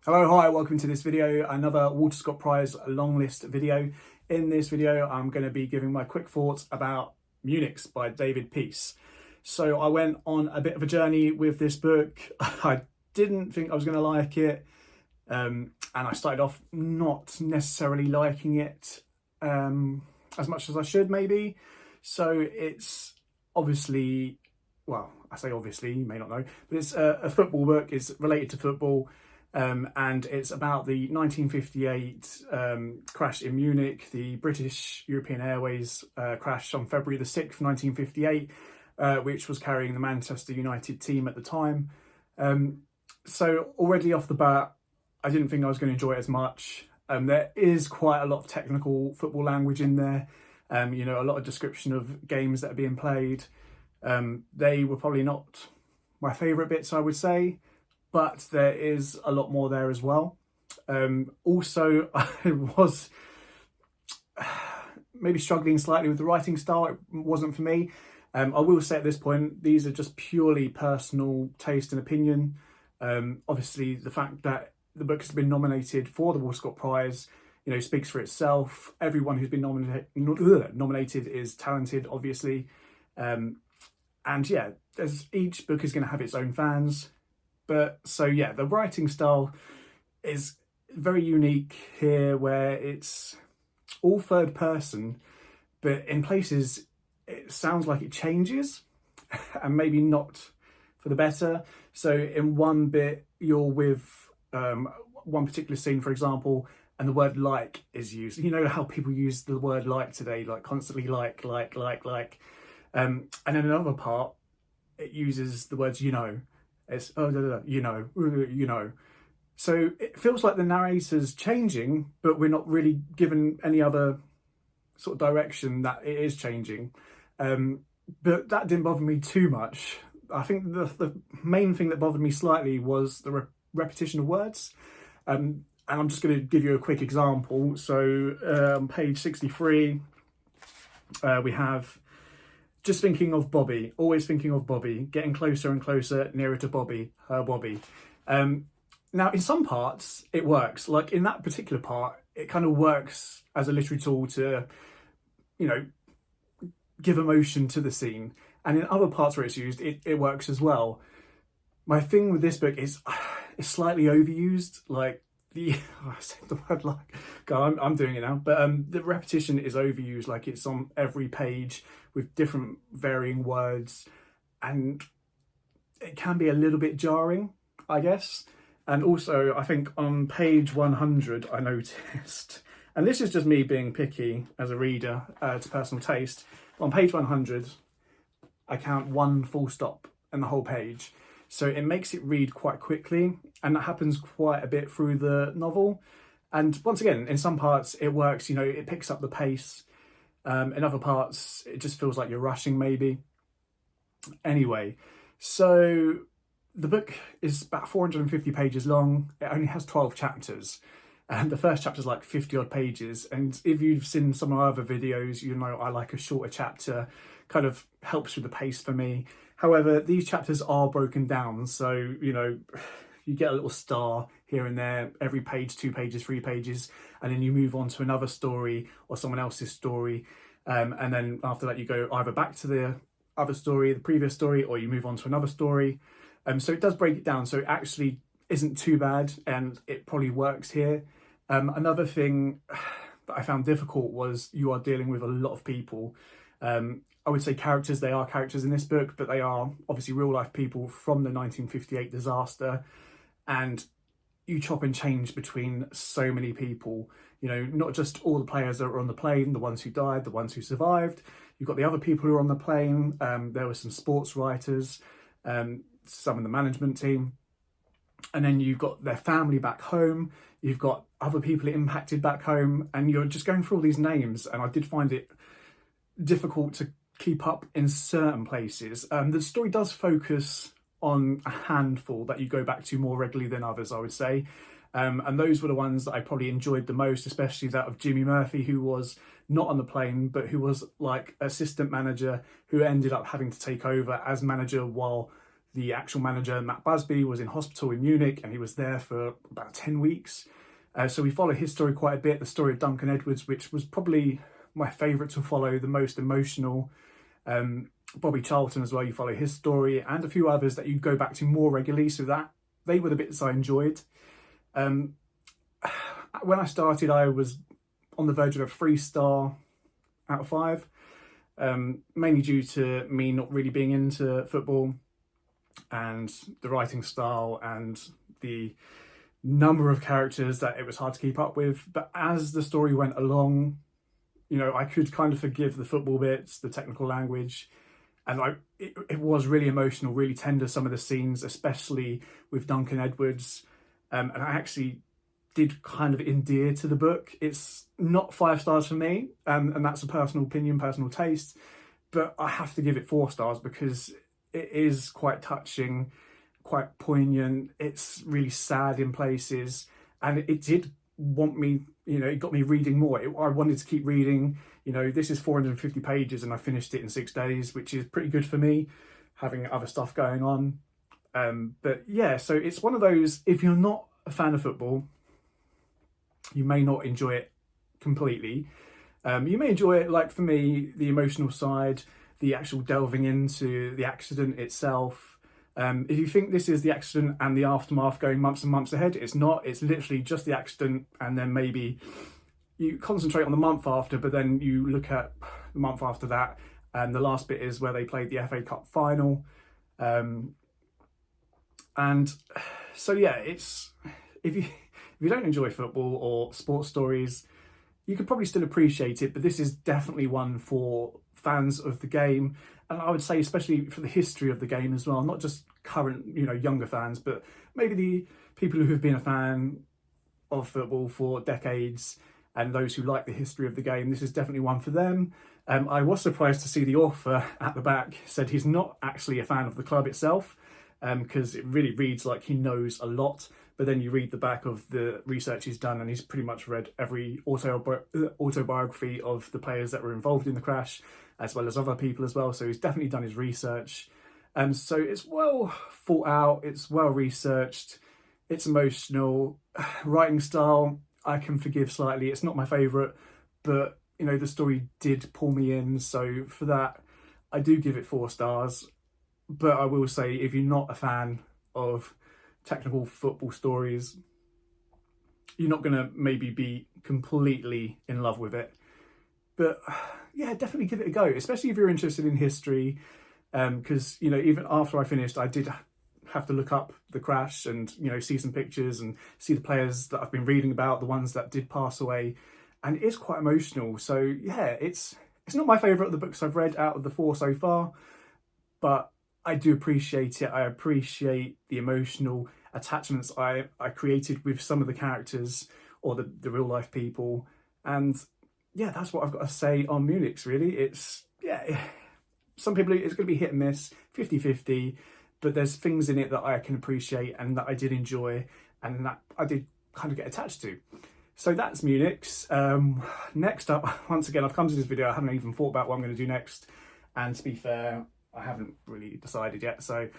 Hello, hi, welcome to this video, another Walter Scott Prize long list video. In this video, I'm going to be giving my quick thoughts about Munichs by David Peace. So I went on a bit of a journey with this book. I didn't think I was going to like it, and I started off not necessarily liking it as much as I should maybe. So it's obviously, well, I say obviously, you may not know, but it's a football book. It's related to football. And it's about the 1958 crash in Munich, the British European Airways crash on February the 6th, 1958, which was carrying the Manchester United team at the time. So already off the bat, I didn't think I was going to enjoy it as much. There is quite a lot of technical football language in there, a lot of description of games that are being played. They were probably not my favourite bits, I would say, but there is a lot more there as well. Also, I was maybe struggling slightly with the writing style. It wasn't for me. I will say at this point, these are just purely personal taste and opinion. Obviously, the fact that the book has been nominated for the Walter Scott Prize, speaks for itself. Everyone who's been nominated is talented, obviously. And yeah, each book is going to have its own fans. But so yeah, the writing style is very unique here, where it's all third person, but in places it sounds like it changes and maybe not for the better. So in one bit you're with one particular scene, for example, and the word like is used. You know how people use the word like today, like constantly like. And in another part it uses the words It's you know. So it feels like the narrator's changing, but we're not really given any other sort of direction that it is changing. But that didn't bother me too much. I think the main thing that bothered me slightly was the repetition of words. And I'm just going to give you a quick example. So on page 63, we have just thinking of Bobby, always thinking of Bobby, getting closer and closer, nearer to Bobby, her Bobby. Now, in some parts, it works. Like in that particular part, it kind of works as a literary tool to, give emotion to the scene. And in other parts where it's used, it works as well. My thing with this book is it's slightly overused. Like I said the word like, God, I'm doing it now. But the repetition is overused. Like it's on every page with different varying words, and it can be a little bit jarring, I guess. And also, I think on page 100, I noticed, and this is just me being picky as a reader to personal taste. On page 100, I count one full stop in the whole page. So it makes it read quite quickly, and that happens quite a bit through the novel. And once again, in some parts it works, it picks up the pace. In other parts, it just feels like you're rushing maybe. Anyway, so the book is about 450 pages long. It only has 12 chapters. And the first chapter is like 50 odd pages. And if you've seen some of my other videos, I like a shorter chapter, kind of helps with the pace for me. However, these chapters are broken down. So, you get a little star here and there, every page, 2 pages, 3 pages, and then you move on to another story or someone else's story. And then after that, you go either back to the other story, the previous story, or you move on to another story. So it does break it down. So it actually isn't too bad, and it probably works here. Another thing that I found difficult was you are dealing with a lot of people. I would say characters, they are characters in this book, but they are obviously real life people from the 1958 disaster. And you chop and change between so many people, not just all the players that were on the plane, the ones who died, the ones who survived. You've got the other people who are on the plane. There were some sports writers, some in the management team. And then you've got their family back home. You've got other people impacted back home. And you're just going through all these names. And I did find it difficult to keep up in certain places. The story does focus on a handful that you go back to more regularly than others, I would say. And those were the ones that I probably enjoyed the most, especially that of Jimmy Murphy, who was not on the plane, but who was like assistant manager, who ended up having to take over as manager while the actual manager, Matt Busby, was in hospital in Munich, and he was there for about 10 weeks. So we follow his story quite a bit, the story of Duncan Edwards, which was probably my favourite to follow, the most emotional. Bobby Charlton as well, you follow his story, and a few others that you go back to more regularly, so that they were the bits I enjoyed. When I started, I was on the verge of a 3-star out of 5, mainly due to me not really being into football and the writing style and the number of characters that it was hard to keep up with. But as the story went along, you know, I could kind of forgive the football bits, the technical language, and it was really emotional, really tender, some of the scenes, especially with Duncan Edwards. And I actually did kind of endear to the book. It's not 5 stars for me, and that's a personal opinion, personal taste, but I have to give it 4 stars because it is quite touching, quite poignant. It's really sad in places, and it did want me, you know, it got me reading more. I wanted to keep reading. You know, this is 450 pages and I finished it in 6 days, which is pretty good for me, having other stuff going on. But yeah, so it's one of those, if you're not a fan of football, you may not enjoy it completely. You may enjoy it, like for me, the emotional side, the actual delving into the accident itself. If you think this is the accident and the aftermath going months and months ahead, it's not. It's literally just the accident, and then maybe you concentrate on the month after, but then you look at the month after that, and the last bit is where they played the FA Cup final. And so yeah, it's if you don't enjoy football or sports stories, you could probably still appreciate it, but this is definitely one for fans of the game. And I would say especially for the history of the game as well, not just current, you know, younger fans, but maybe the people who have been a fan of football for decades and those who like the history of the game. This is definitely one for them. I was surprised to see the author at the back said he's not actually a fan of the club itself, because it really reads like he knows a lot. But then you read the back of the research he's done, and he's pretty much read every autobiography of the players that were involved in the crash, as well as other people as well. So he's definitely done his research. So it's well thought out, it's well researched, it's emotional. Writing style, I can forgive slightly. It's not my favourite, but you know, the story did pull me in. So for that, I do give it 4 stars. But I will say, if you're not a fan of technical football stories, you're not going to maybe be completely in love with it. But yeah, definitely give it a go, especially if you're interested in history. Because, you know, even after I finished, I did have to look up the crash and, you know, see some pictures and see the players that I've been reading about, the ones that did pass away. And it is quite emotional. So yeah, it's not my favourite of the books I've read out of the 4 so far, but I do appreciate it. I appreciate the emotional attachments I created with some of the characters or the real life people. And yeah, that's what I've got to say on Munichs, really. It's, yeah, some people, it's going to be hit and miss, 50-50, but there's things in it that I can appreciate and that I did enjoy and that I did kind of get attached to. So that's Munichs. Next up, once again, I've come to this video, I haven't even thought about what I'm going to do next. And to be fair, I haven't really decided yet. So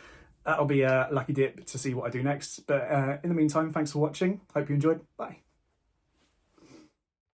that'll be a lucky dip to see what I do next. But in the meantime, thanks for watching. Hope you enjoyed. Bye.